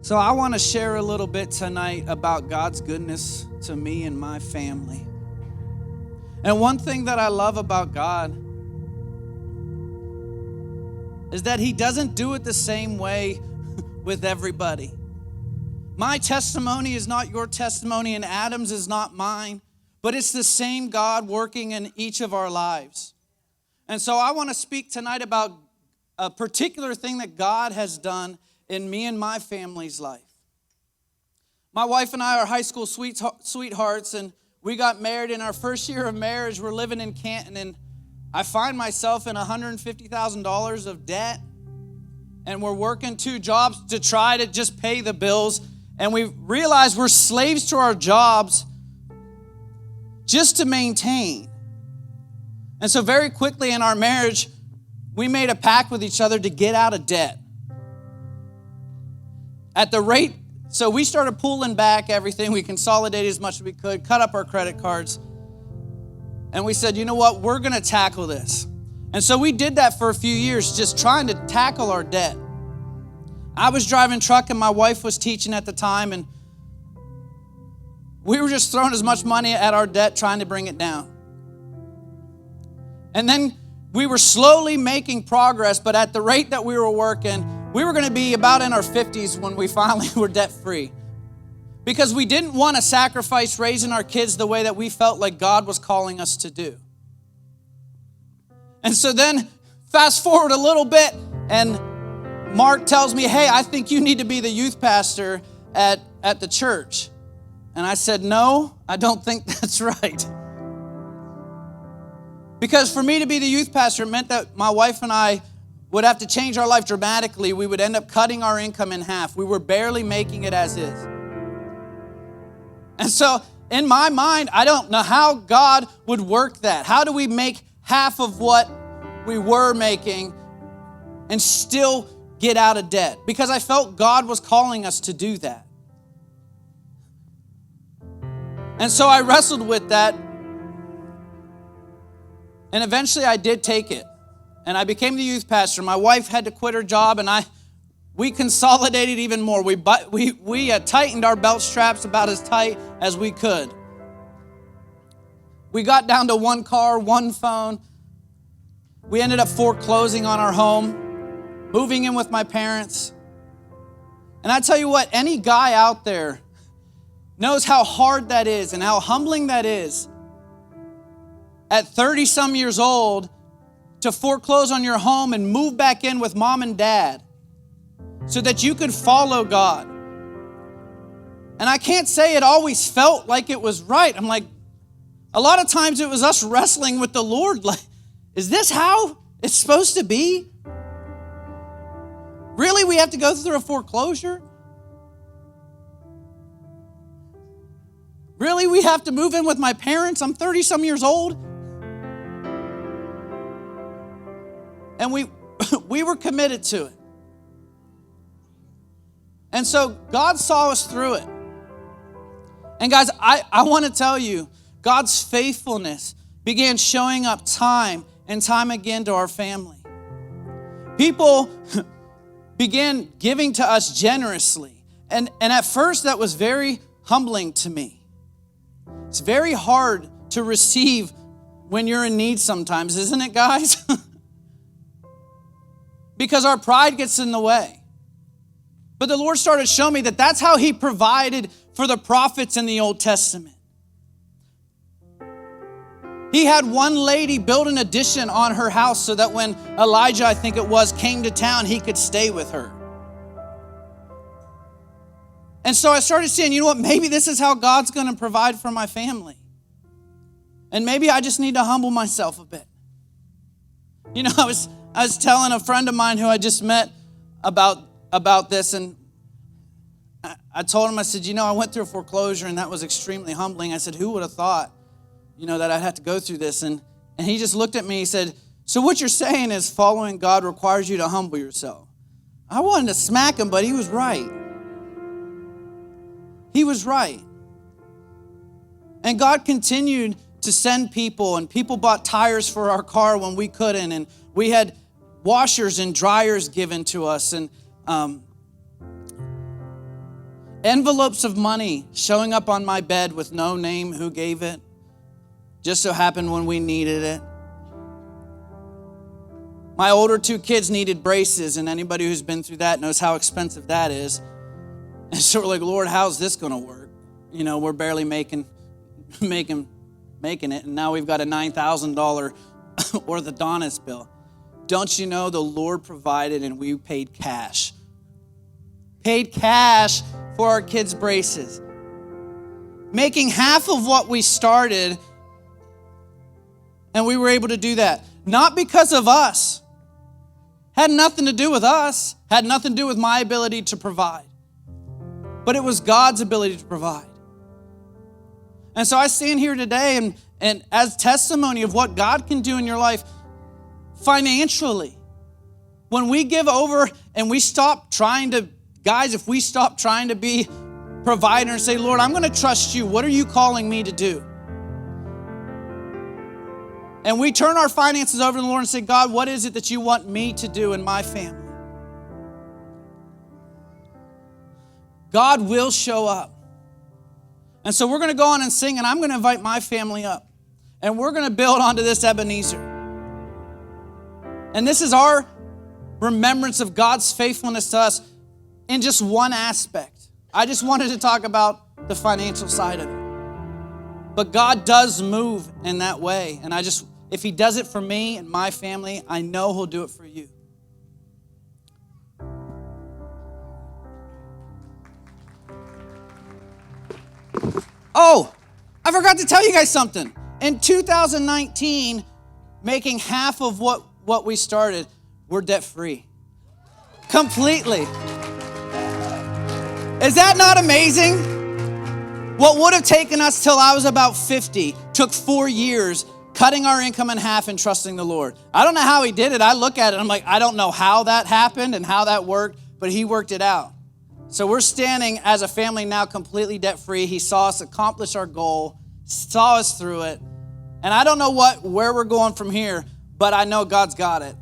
So I want to share a little bit tonight about God's goodness to me and my family. And one thing that I love about God is that He doesn't do it the same way with everybody. My testimony is not your testimony, and Adam's is not mine, but it's the same God working in each of our lives. And so I want to speak tonight about a particular thing that God has done in me and my family's life. My wife and I are high school sweethearts, and we got married. In our first year of marriage, we're living in Canton, and I find myself in $150,000 of debt, and we're working 2 jobs to try to just pay the bills, and we realize we're slaves to our jobs just to maintain. And so very quickly in our marriage, we made a pact with each other to get out of debt. So we started pulling back everything. We consolidated as much as we could, cut up our credit cards. And we said, you know what, we're going to tackle this. And so we did that for a few years, just trying to tackle our debt. I was driving truck and my wife was teaching at the time, and we were just throwing as much money at our debt, trying to bring it down. And then we were slowly making progress, but at the rate that we were working, we were going to be about in our 50s when we finally were debt-free. Because we didn't want to sacrifice raising our kids the way that we felt like God was calling us to do. And so then, fast forward a little bit, and Mark tells me, hey, I think you need to be the youth pastor at the church. And I said, no, I don't think that's right. Because for me to be the youth pastor, it meant that my wife and I would have to change our life dramatically. We would end up cutting our income in half. We were barely making it as is. And so in my mind, I don't know how God would work that. How do we make half of what we were making and still get out of debt? Because I felt God was calling us to do that. And so I wrestled with that. And eventually I did take it. And I became the youth pastor. My wife had to quit her job, and we consolidated even more. We tightened our belt straps about as tight as we could. We got down to 1 car, 1 phone. We ended up foreclosing on our home, moving in with my parents. And I tell you what, any guy out there knows how hard that is and how humbling that is. At 30-some years old, to foreclose on your home and move back in with mom and dad so that you could follow God. And I can't say it always felt like it was right. I'm like, a lot of times it was us wrestling with the Lord. Like, is this how it's supposed to be? Really, we have to go through a foreclosure? Really, we have to move in with my parents? I'm 30-some years old. And we were committed to it. And so God saw us through it. And guys, I want to tell you, God's faithfulness began showing up time and time again to our family. People began giving to us generously. And at first that was very humbling to me. It's very hard to receive when you're in need sometimes, isn't it, guys? Because our pride gets in the way. But the Lord started showing me that that's how He provided for the prophets in the Old Testament. He had one lady build an addition on her house so that when Elijah, I think it was, came to town, he could stay with her. And so I started seeing, you know what, maybe this is how God's going to provide for my family. And maybe I just need to humble myself a bit. You know, I was telling a friend of mine who I just met about this, and I told him, I said, you know, I went through a foreclosure, and that was extremely humbling. I said, who would have thought, you know, that I'd have to go through this? And he just looked at me, he said, so what you're saying is following God requires you to humble yourself. I wanted to smack him, but he was right. He was right. And God continued to send people, and people bought tires for our car when we couldn't, and we had washers and dryers given to us, and Envelopes of money showing up on my bed with no name who gave it. Just so happened when we needed it. My older 2 kids needed braces, and anybody who's been through that knows how expensive that is. And so we're like, Lord, how's this going to work? You know, we're barely making it, and now we've got a $9,000 orthodontist bill. Don't you know the Lord provided and we paid cash? Paid cash for our kids' braces. Making half of what we started, and we were able to do that. Not because of us. Had nothing to do with us. Had nothing to do with my ability to provide. But it was God's ability to provide. And so I stand here today and as testimony of what God can do in your life financially. When we give over and we stop trying to, guys, if we stop trying to be provider and say, Lord, I'm going to trust you. What are you calling me to do? And we turn our finances over to the Lord and say, God, what is it that you want me to do in my family? God will show up. And so we're going to go on and sing, and I'm going to invite my family up. And we're going to build onto this Ebenezer. And this is our remembrance of God's faithfulness to us in just one aspect. I just wanted to talk about the financial side of it. But God does move in that way. And if he does it for me and my family, I know he'll do it for you. Oh, I forgot to tell you guys something. In 2019, making half of what we started, we're debt-free. Completely. Is that not amazing? What would have taken us till I was about 50 took 4 years, cutting our income in half and trusting the Lord. I don't know how he did it. I look at it, I'm like, I don't know how that happened and how that worked, but he worked it out. So we're standing as a family now completely debt-free. He saw us accomplish our goal, saw us through it. And I don't know where we're going from here, but I know God's got it.